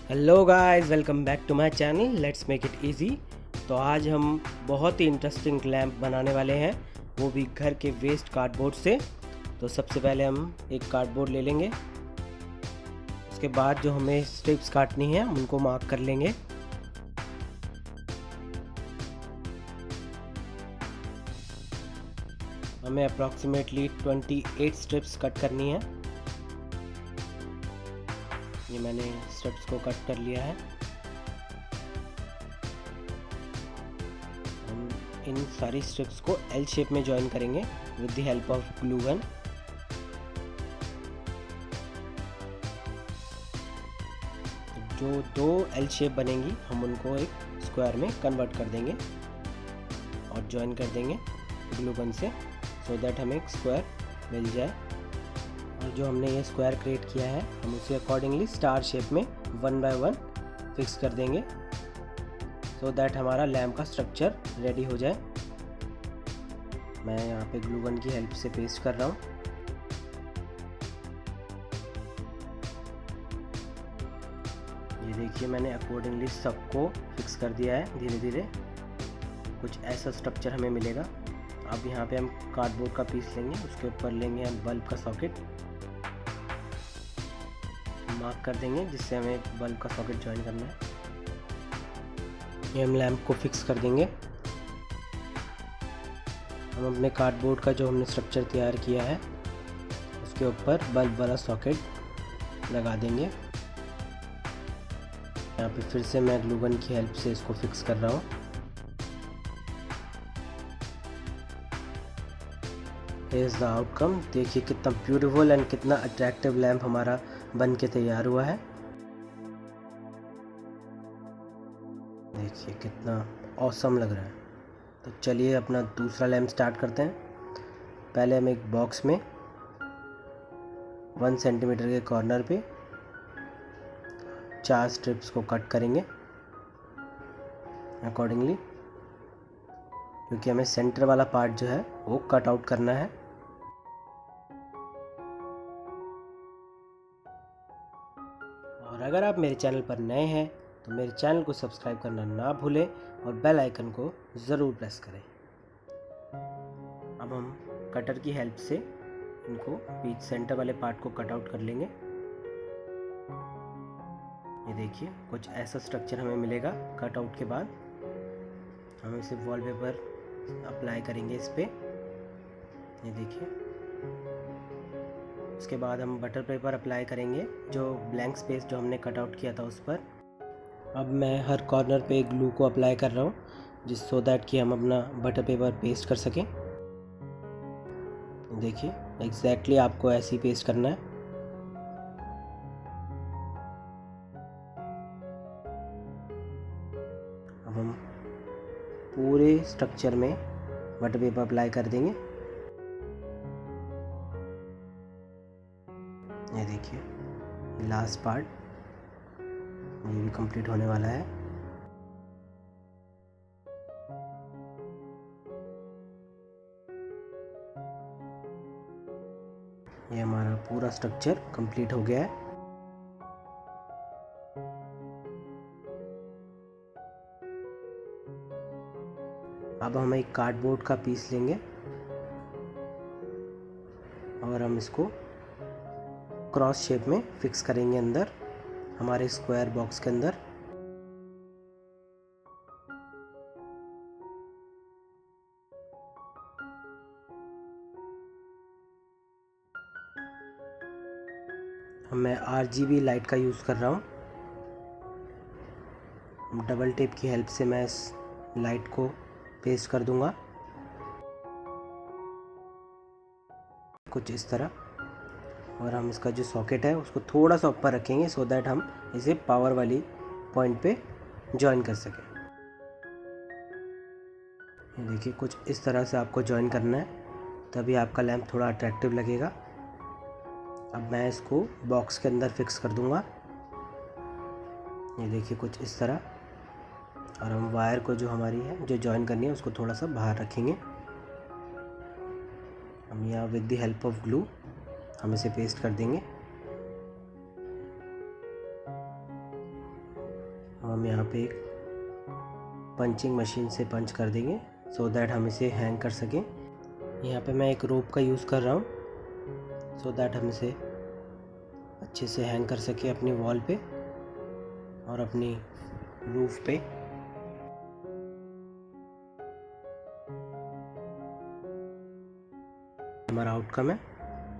Hello guys, welcome back to my channel let's make it easy. तो आज हम बहुत ही इंटरेस्टिंग लैंप बनाने वाले हैं, वो भी घर के वेस्ट कार्डबोर्ड से। तो सबसे पहले हम एक कार्डबोर्ड ले लेंगे। उसके बाद जो हमें स्ट्रिप्स काटनी है उनको मार्क कर लेंगे। हमें अप्रॉक्सीमेटली 28 स्ट्रिप्स कट करनी है। ये मैंने स्ट्रिप्स को कट कर लिया है। हम इन सारी स्ट्रिप्स को एल शेप में जॉइन करेंगे with the help of glue gun. जो दो एल शेप बनेंगी हम उनको एक स्क्वायर में कन्वर्ट कर देंगे और जॉइन कर देंगे ग्लू गन से, सो दैट हमें एक स्क्वायर मिल जाए। और जो हमने ये स्क्वायर क्रिएट किया है हम उसे अकॉर्डिंगली स्टार शेप में 1 बाय 1 फिक्स कर देंगे, सो दैट हमारा लैम्प का स्ट्रक्चर रेडी हो जाए। मैं यहाँ पे ग्लू गन की हेल्प से पेस्ट कर रहा हूँ। ये देखिए मैंने अकॉर्डिंगली सबको फिक्स कर दिया है। धीरे धीरे कुछ ऐसा स्ट्रक्चर हमें मिलेगा। अब यहाँ पे हम कार्डबोर्ड का पीस लेंगे, उसके ऊपर लेंगे हम बल्ब का सॉकेट, मार्क कर देंगे जिससे हमें बल्ब का सॉकेट ज्वाइन करना है। ये हम लैंप को फिक्स कर देंगे। हम अपने कार्डबोर्ड का जो हमने स्ट्रक्चर तैयार किया है उसके ऊपर बल्ब वाला सॉकेट लगा देंगे। यहाँ पे फिर से मैं ग्लू गन की हेल्प से इसको फिक्स कर रहा हूँ। Here's the outcome। देखिए कितना ब्यूटीफुल एंड कितना अट्रैक्टिव लैंप हमारा बन के तैयार हुआ है। देखिए कितना ऑसम लग रहा है। तो चलिए अपना दूसरा लैंप स्टार्ट करते हैं। पहले हम एक बॉक्स में 1 सेंटीमीटर के कॉर्नर पे 4 स्ट्रिप्स को कट करेंगे अकॉर्डिंगली, क्योंकि हमें सेंटर वाला पार्ट जो है वो कट आउट करना है। और अगर आप मेरे चैनल पर नए हैं तो मेरे चैनल को सब्सक्राइब करना ना भूलें और बेल आइकन को ज़रूर प्रेस करें। अब हम कटर की हेल्प से इनको बीच सेंटर वाले पार्ट को कट आउट कर लेंगे। ये देखिए कुछ ऐसा स्ट्रक्चर हमें मिलेगा कट आउट के बाद। हम इसे वॉलपेपर अप्लाई करेंगे इस पे। ये देखिए उसके बाद हम बटर पेपर अप्लाई करेंगे जो ब्लैंक स्पेस जो हमने कट आउट किया था उस पर। अब मैं हर कॉर्नर पे ग्लू को अप्लाई कर रहा हूँ जिस सो दैट कि हम अपना बटर पेपर पेस्ट कर सकें। देखिए एग्जैक्टली आपको ऐसे ही पेस्ट करना है। अब हम पूरे स्ट्रक्चर में बटर पेपर अप्लाई कर देंगे। ये देखिए लास्ट पार्ट ये भी कंप्लीट होने वाला है। ये हमारा पूरा स्ट्रक्चर कंप्लीट हो गया है। अब हम एक कार्डबोर्ड का पीस लेंगे और हम इसको क्रॉस शेप में फिक्स करेंगे अंदर हमारे स्क्वायर बॉक्स के अंदर। मैं RGB लाइट का यूज़ कर रहा हूँ। डबल टेप की हेल्प से मैं इस लाइट को पेस्ट कर दूंगा कुछ इस तरह। और हम इसका जो सॉकेट है उसको थोड़ा सा ऊपर रखेंगे सो दैट हम इसे पावर वाली पॉइंट पे जॉइन कर सकें। ये देखिए कुछ इस तरह से आपको जॉइन करना है, तभी आपका लैंप थोड़ा अट्रैक्टिव लगेगा। अब मैं इसको बॉक्स के अंदर फिक्स कर दूंगा। ये देखिए कुछ इस तरह। और हम वायर को जो हमारी है जो जॉइन करनी है उसको थोड़ा सा बाहर रखेंगे। हम यहाँ with the help of glue हम इसे पेस्ट कर देंगे। हम यहाँ पे एक पंचिंग मशीन से पंच कर देंगे सो दैट हम इसे हैंग कर सकें। यहाँ पे मैं एक रोप का यूज़ कर रहा हूँ सो दैट हम इसे अच्छे से हैंग कर सकें अपनी वॉल पे और अपनी रूफ पे। हमारा आउटकम है।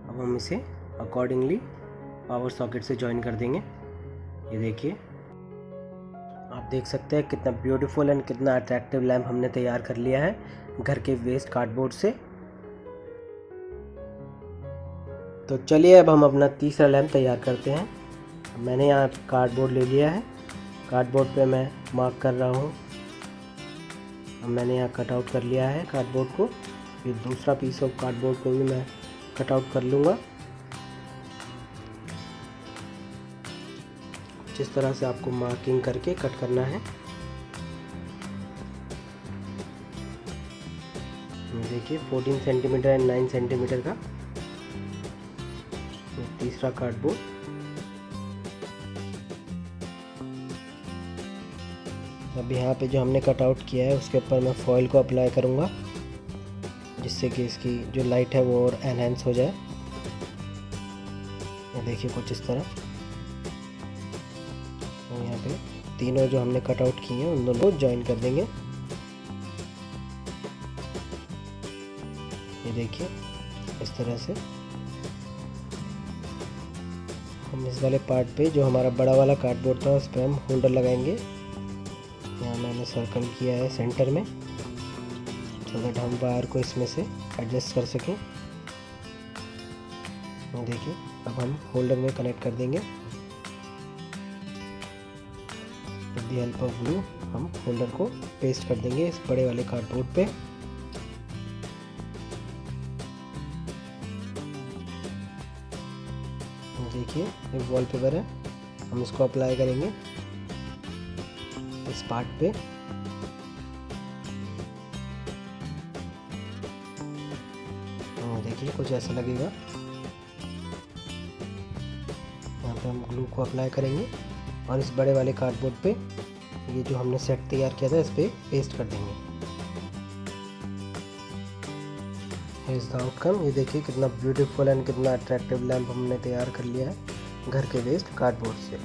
अब हम इसे अकॉर्डिंगली पावर सॉकेट से जॉइन कर देंगे। ये देखिए, आप देख सकते हैं कितना ब्यूटीफुल एंड कितना अट्रैक्टिव लैम्प हमने तैयार कर लिया है घर के वेस्ट कार्डबोर्ड से। तो चलिए अब हम अपना तीसरा लैम्प तैयार करते हैं। मैंने यहाँ कार्डबोर्ड ले लिया है, कार्डबोर्ड पे मैं मार्क कर रहा हूँ। अब मैंने यहाँ कट आउट कर लिया है कार्डबोर्ड को। फिर दूसरा पीस ऑफ कार्डबोर्ड को भी मैं कट आउट कर लूँगा। जिस तरह से आपको मार्किंग करके कट करना है। देखिए 14 सेंटीमीटर एंड 9 सेंटीमीटर का तीसरा कार्डबोर्ड। अब यहाँ पे जो हमने कट आउट किया है उसके ऊपर मैं फॉइल को अप्लाई करूँगा जिससे कि इसकी जो लाइट है वो और एनहेंस हो जाए। ये देखिए कुछ इस तरह। और यहाँ पे तीनों जो हमने कट आउट किए हैं उन दोनों को ज्वाइन कर देंगे। ये देखिए इस तरह से हम इस वाले पार्ट पे जो हमारा बड़ा वाला कार्डबोर्ड था उस पर हम होल्डर लगाएंगे। यहाँ मैंने सर्कल किया है सेंटर में सो दैट हम वायर को इसमें से एडजस्ट कर सकें। देखिए अब हम होल्डर में कनेक्ट कर देंगे। With the help of glue हम होल्डर को पेस्ट कर देंगे इस बड़े वाले कार्डबोर्ड पे। देखिए एक वॉलपेपर है, हम इसको अप्लाई करेंगे इस पार्ट पे। देखिए कुछ ऐसा लगेगा। यहाँ पे हम ग्लू को अप्लाई करेंगे और इस बड़े वाले कार्डबोर्ड पे ये जो हमने सेट तैयार किया था इस पे पेस्ट कर देंगे। Here is the outcome। ये देखिए कितना ब्यूटीफुल एंड कितना अट्रैक्टिव लैम्प हमने तैयार कर लिया है घर के वेस्ट कार्डबोर्ड से।